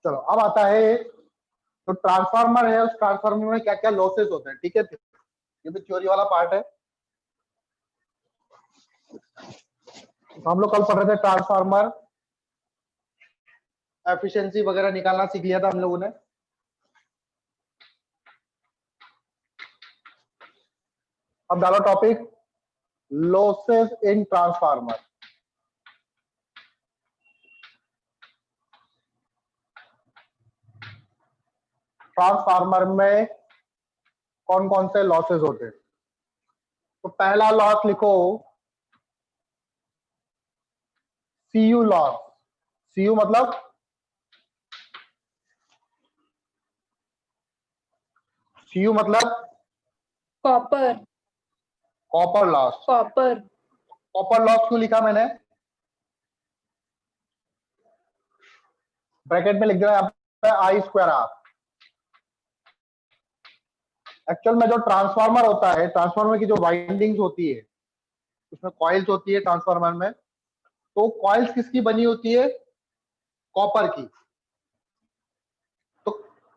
चलो अब आता है, तो ट्रांसफार्मर है, उस ट्रांसफार्मर में क्या क्या लॉसेस होते हैं, ठीक है, ये भी थ्योरी वाला पार्ट है। तो हम लोग कल पढ़ रहे थे ट्रांसफार्मर, एफिशिएंसी वगैरह निकालना सीख लिया था हम लोगों ने। अब डालो topic losses in transformer. Transformer में कौन कौन से लॉसेस होते हैं? तो पहला लॉस लिखो सीयू लॉस। सीयू मतलब copper. Copper loss. Copper. Copper loss क्यों लिखा मैंने? ब्रैकेट में लिख दिया यहाँ पे आई स्क्वायर आर। एक्चुअल में जो ट्रांसफार्मर होता है, ट्रांसफार्मर की जो वाइंडिंग्स होती है, उसमें कॉइल्स होती है ट्रांसफार्मर में, तो कॉइल्स किसकी बनी होती है? कॉपर की। तो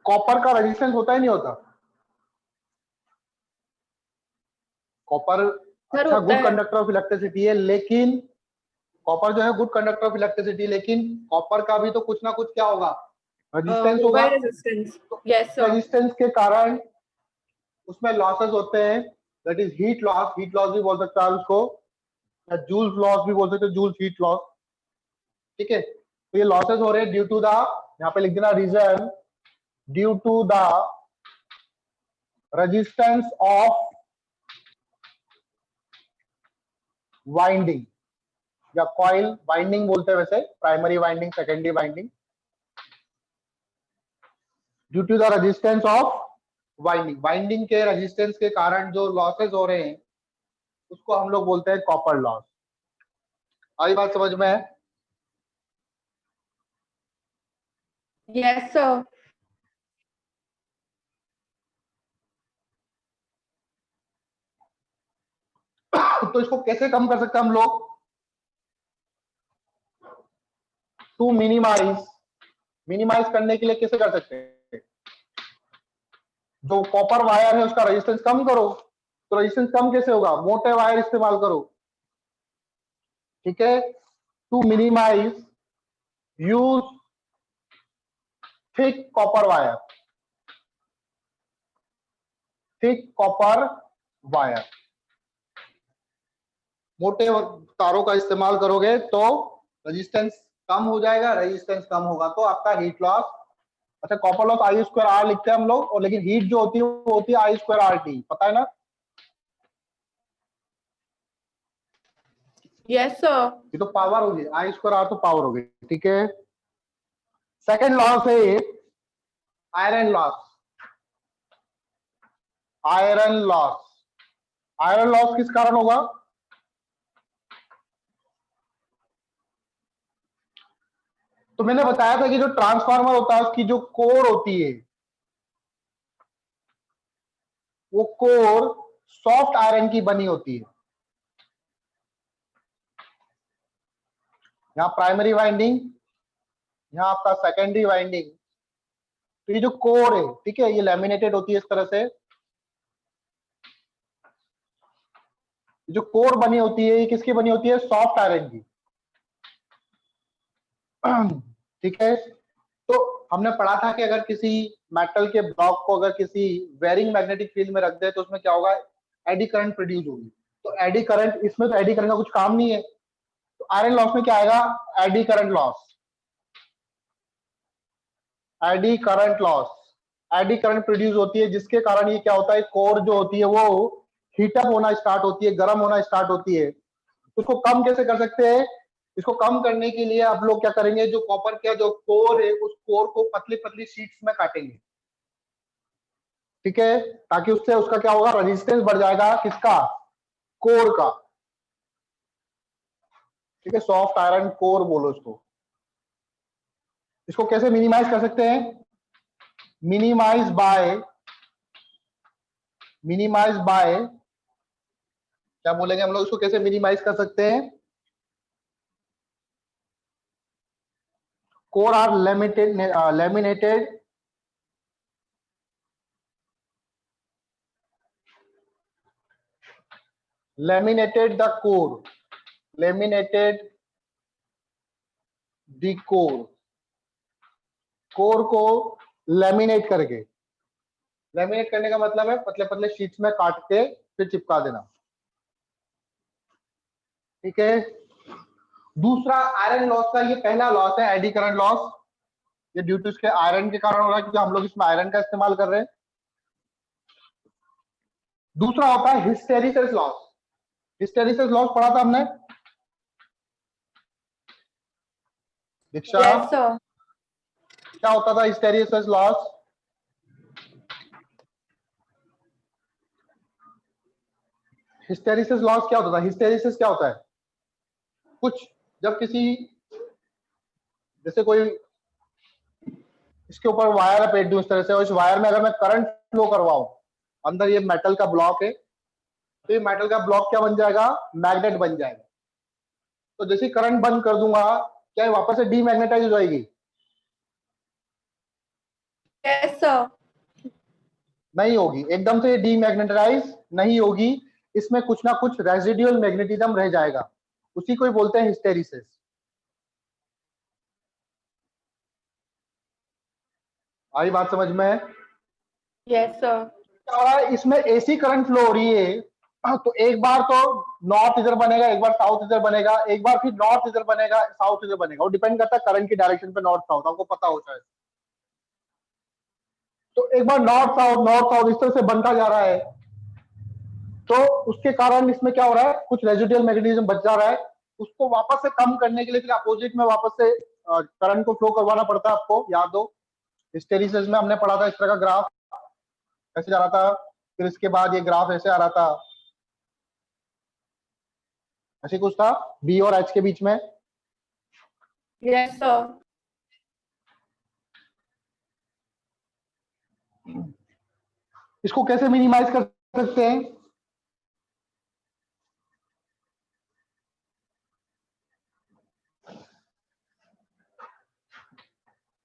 कॉपर का रेजिस्टेंस होता ही नहीं होता? कॉपर अच्छा होता गुड है। कंडक्टर ऑफ इलेक्ट्रिसिटी है, लेकिन कॉपर जो है गुड कंडक्टर ऑफ इलेक्ट्रिसिटी, लेकिन कॉपर का भी तो कुछ ना कुछ क्या होगा? रेजिस्टेंस होगा। रेजिस्टेंस। Yes sir. रेजिस्टेंस के कारण उसमें लॉसेस होते हैं, that is heat loss. Heat loss भी बोल सकता है उसको, या जूल्स लॉस भी बोल सकते हैं, जूल्स हीट लॉस। ठीक है, तो ये लॉसेस हो रहे हैं ड्यू टू द, यहाँ पे लिख देना reason, due to the resistance of winding, या कॉइल वाइंडिंग बोलते हैं वैसे, primary winding, secondary winding, due to the resistance of winding. Winding के रेजिस्टेंस के कारण जो लॉसेस हो रहे हैं उसको हम लोग बोलते हैं कॉपर लॉस। आई बात समझ में है? Yes sir. तो इसको कैसे कम कर सकते हैं हम लोग? टू मिनिमाइज, मिनिमाइज करने के लिए कैसे कर सकते हैं? जो कॉपर वायर है उसका रेजिस्टेंस कम करो। तो रेजिस्टेंस कम कैसे होगा? मोटे वायर इस्तेमाल करो। ठीक है, to minimise use thick copper wire. Thick copper wire, मोटे तारों का इस्तेमाल करोगे तो रेजिस्टेंस कम हो जाएगा। रेजिस्टेंस कम होगा तो आपका हीट लॉस, अच्छा copper loss I square R लिखते हैं हम लोग, और लेकिन हीट जो होती है वो होती है आई स्क्वायर आर टी, पता है ना? Yes sir. ये तो पावर होगी, आई स्क्वायर आर तो पावर होगी। ठीक है, सेकेंड लॉस है iron loss. Iron loss, iron loss किस कारण होगा? तो मैंने बताया था कि जो ट्रांसफार्मर होता है उसकी जो कोर होती है, वो कोर सॉफ्ट आयरन की बनी होती है। यहाँ प्राइमरी वाइंडिंग, यहाँ आपका सेकेंडरी वाइंडिंग। तो ये जो कोर है, ठीक है, ये लैमिनेटेड होती है इस तरह से। जो कोर बनी होती है ये किसकी बनी होती है? सॉफ्ट आयरन की। ठीक है, तो हमने पढ़ा था कि अगर किसी मेटल के ब्लॉक को अगर किसी वेरिंग मैग्नेटिक फील्ड में रख दे तो उसमें क्या होगा? एडी करंट प्रोड्यूस होगी। तो एडी करंट, इसमें तो एडी करंट का कुछ काम नहीं है, तो आयरन लॉस में क्या आएगा? Eddy current loss. Eddy current loss, eddy current produce होती है जिसके कारण ये क्या होता है, कोर जो होती है वो हीटअप होना स्टार्ट होती है, गर्म होना स्टार्ट होती है। तो उसको कम कैसे कर सकते हैं? इसको कम करने के लिए आप लोग क्या करेंगे, जो कॉपर का जो कोर है उस कोर को पतली पतली शीट्स में काटेंगे। ठीक है, ताकि उससे उसका क्या होगा? रेजिस्टेंस बढ़ जाएगा, किसका? कोर का। ठीक है, सॉफ्ट आयरन कोर बोलो इसको। इसको कैसे मिनिमाइज कर सकते हैं? मिनिमाइज बाय, मिनिमाइज बाय, क्या बोलेंगे हम लोग इसको, कैसे मिनिमाइज कर सकते हैं? core are laminated the core, laminated the core को लैमिनेट करके, लैमिनेट करने का मतलब है पतले पतले शीट्स में काट के फिर चिपका देना, ठीक है। दूसरा आयरन लॉस का ये पहला लॉस है, एडी करंट लॉस। ये ड्यू टू इसके आयरन के कारण हो रहा है क्योंकि हम लोग इसमें आयरन का इस्तेमाल कर रहे हैं। दूसरा होता है हिस्टेरिसिस लॉस। हिस्टेरिसिस लॉस पढ़ा था हमने दीक्षा? Yes, sir. क्या होता था हिस्टेरिसिस लॉस? हिस्टेरिसिस लॉस क्या होता था? हिस्टेरिसिस क्या होता है? कुछ जब किसी, जैसे कोई इसके ऊपर वायर लपेट दूं इस तरह से, और इस वायर में अगर मैं करंट फ्लो करवाऊं, अंदर ये मेटल का ब्लॉक है, तो ये मेटल का ब्लॉक क्या बन जाएगा? मैग्नेट बन जाएगा। तो जैसे करंट बंद कर दूंगा, क्या ये वापस से डीमैग्नेटाइज हो जाएगी? Yes, sir. नहीं होगी, एकदम से ये डीमैग्नेटाइज नहीं होगी, इसमें कुछ ना कुछ रेजिडुअल मैग्नेटिज्म रह जाएगा, उसी को ही बोलते हैं हिस्टेरिसिस। आई बात समझ में? Yes, sir. इसमें एसी करंट फ्लो हो रही है, तो एक बार तो नॉर्थ इधर बनेगा, एक बार साउथ इधर बनेगा, एक बार फिर नॉर्थ इधर बनेगा, साउथ इधर बनेगा, वो डिपेंड करता है करंट की डायरेक्शन पे, नॉर्थ साउथ, आपको पता हो शायद। तो एक बार नॉर्थ साउथ इस तरह से बनता जा रहा है, तो उसके कारण इसमें क्या हो रहा है, कुछ रेजिडुअल मैग्नेटिज्म बच जा रहा है, उसको वापस से कम करने के लिए फिर अपोजिट में वापस से करंट को फ्लो करवाना पड़ता है। आपको याद हो हिस्टेरिसिस में हमने पढ़ा था इस तरह का ग्राफ ऐसे जा रहा था, फिर इसके बाद ये ग्राफ ऐसे आ रहा था, ऐसे कुछ था बी और एच के बीच में। Yes, sir. इसको कैसे मिनिमाइज कर सकते हैं?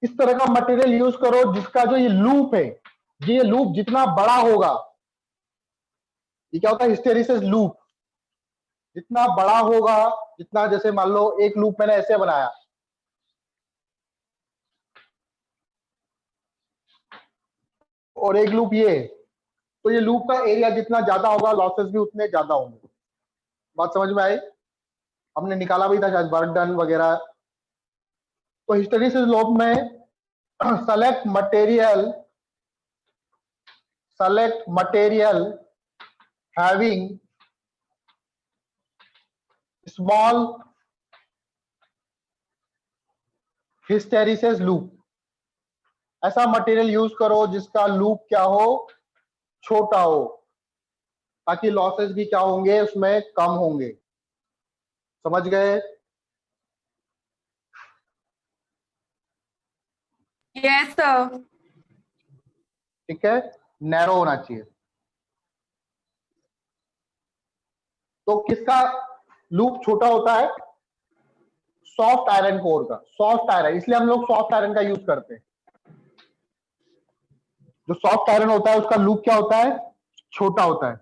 इस तरह का मटेरियल यूज करो जिसका जो ये लूप है, ये लूप जितना बड़ा होगा, ये क्या होता है हिस्टेरिसिस लूप, जितना बड़ा होगा, जितना, जैसे मान लो एक लूप मैंने ऐसे बनाया, और एक लूप ये, तो ये लूप का एरिया जितना ज्यादा होगा, लॉसेस भी उतने ज्यादा होंगे। बात समझ में आई? हमने निकाला भी था शायद वर्क डन वगैरह। तो हिस्टेरिसिस लूप में select material having small hysteresis loop, ऐसा मटेरियल यूज करो जिसका लूप क्या हो, छोटा हो, ताकि लॉसेस भी क्या होंगे उसमें, कम होंगे। समझ गए? Yes, sir. ठीक है, नैरो होना चाहिए। तो किसका लूप छोटा होता है? सॉफ्ट आयरन कोर का। सॉफ्ट आयरन, इसलिए हम लोग सॉफ्ट आयरन का यूज करते हैं। जो सॉफ्ट आयरन होता है उसका लूप क्या होता है? छोटा होता है।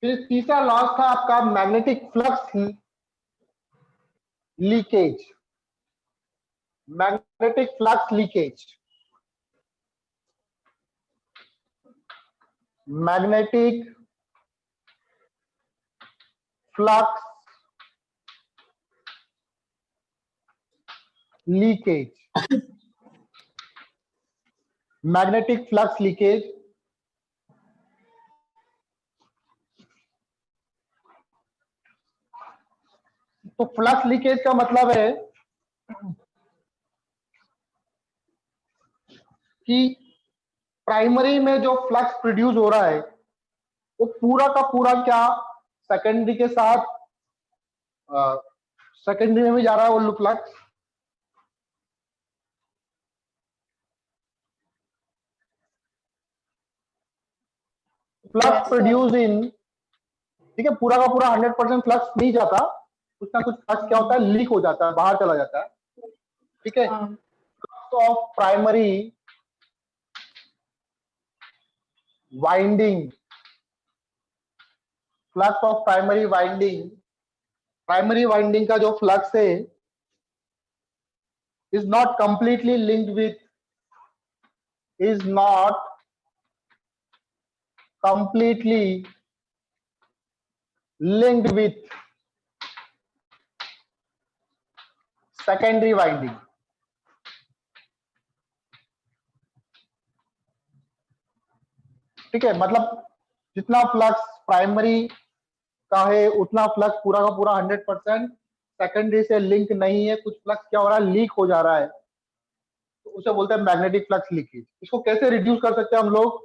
फिर तीसरा लॉस था आपका magnetic flux leakage. Magnetic flux leakage, magnetic flux leakage, magnetic flux leakage. तो फ्लक्स लीकेज का मतलब है कि प्राइमरी में जो फ्लक्स प्रोड्यूस हो रहा है वो पूरा का पूरा क्या सेकेंडरी के साथ, सेकेंडरी में भी जा रहा है वो flux, flux Yes, sir. Produce in, ठीक है, पूरा का पूरा 100% फ्लक्स नहीं जाता, कुछ ना कुछ फ्लक्स क्या होता है, लीक हो जाता है, बाहर चला जाता है, ठीक है। हाँ, of primary winding, flux of primary winding, primary winding का जो फ्लक्स है is not completely linked with, is not completely linked with secondary winding. ठीक है, मतलब जितना फ्लक्स प्राइमरी का है उतना फ्लक्स पूरा का पूरा 100% सेकेंडरी से लिंक नहीं है, कुछ फ्लक्स क्या हो रहा है, लीक हो जा रहा है, तो उसे बोलते हैं मैग्नेटिक फ्लक्स लीकेज। इसको कैसे रिड्यूस कर सकते हैं हम लोग,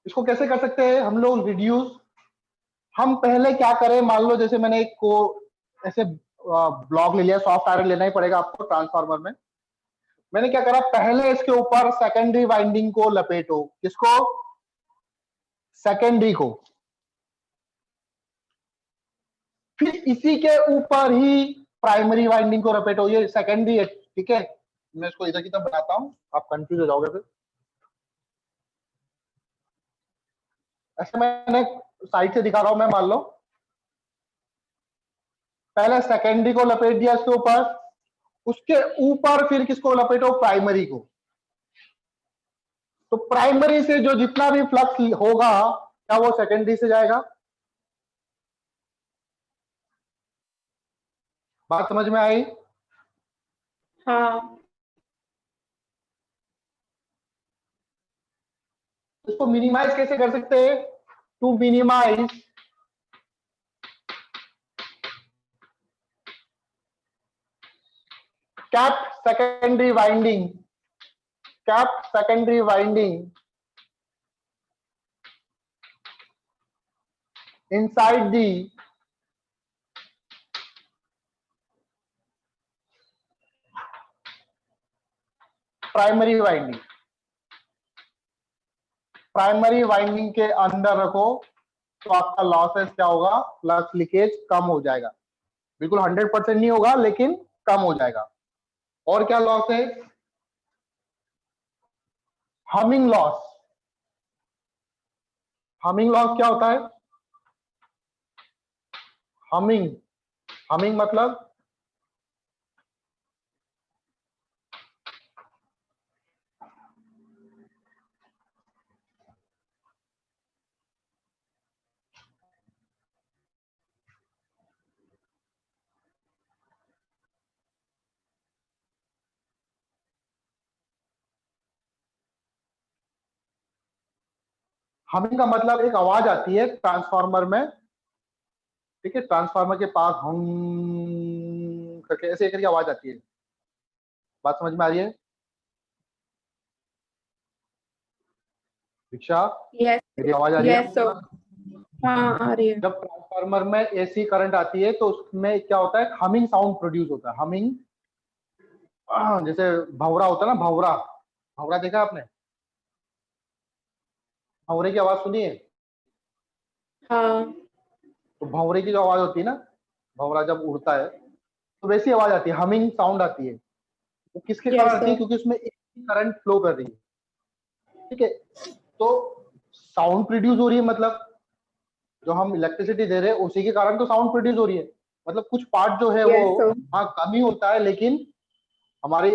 इसको कैसे कर सकते हैं हम लोग रिड्यूस। हम पहले क्या करें, मान लो जैसे मैंने एक को ऐसे ब्लॉक ले लिया, सॉफ्ट आयरन लेना ही पड़ेगा आपको ट्रांसफार्मर में। मैंने क्या करा, पहले इसके ऊपर सेकेंडरी वाइंडिंग को लपेटो, किसको, सेकेंडरी को, फिर इसी के ऊपर ही प्राइमरी वाइंडिंग को लपेटो, ये सेकेंडरी है, ठीक है। मैं इसको इधर की तरफ बनाता हूं, आप कंफ्यूज हो जाओगे फिर। ऐसे मैंने साइड से दिखा रहा हूं मैं, मान लो पहले सेकेंडरी को लपेट दिया इसके ऊपर, उसके ऊपर फिर किसको लपेटो, प्राइमरी को। तो प्राइमरी से जो जितना भी फ्लक्स होगा क्या वो सेकेंडरी से जाएगा, बात समझ में आई। हाँ, इसको मिनिमाइज कैसे कर सकते हैं, to minimise capped secondary winding, capped secondary winding inside the primary winding, primary winding के अंदर रखो तो आपका लॉसेस क्या होगा, फ्लक्स लीकेज कम हो जाएगा, बिल्कुल 100% नहीं होगा लेकिन कम हो जाएगा। और क्या लॉस है, हमिंग लॉस। हमिंग लॉस क्या होता है, हमिंग, हमिंग मतलब हमिंग का मतलब एक आवाज आती है ट्रांसफार्मर में, ठीक है, ट्रांसफार्मर के पास हम करके ऐसे करके आवाज आती है, बात समझ में आ रही है दीक्षा, यस, मेरी आवाज आ रही है। यस सर, हाँ आ रही है। जब ट्रांसफार्मर में एसी करंट आती है तो उसमें क्या होता है, हमिंग साउंड प्रोड्यूस होता है, हमिंग, जैसे भंवरा होता है ना, भंवरा, भंवरा देखा आपने, भंवरे की आवाज सुनी है, हाँ, तो भंवरे की जो आवाज होती है ना, भंवरा जब उड़ता है तो वैसी आवाज आती है, हमिंग साउंड आती है। वो किसके कारण यस आती है, सर, क्योंकि उसमें एसी करंट फ्लो कर रही है, ठीक है। तो साउंड प्रोड्यूस हो रही है, मतलब जो हम इलेक्ट्रिसिटी दे रहे हैं उसी के कारण तो साउंड प्रोड्यूस हो रही है, मतलब कुछ पार्ट जो है वो यस सर, हाँ कम ही होता है लेकिन हमारी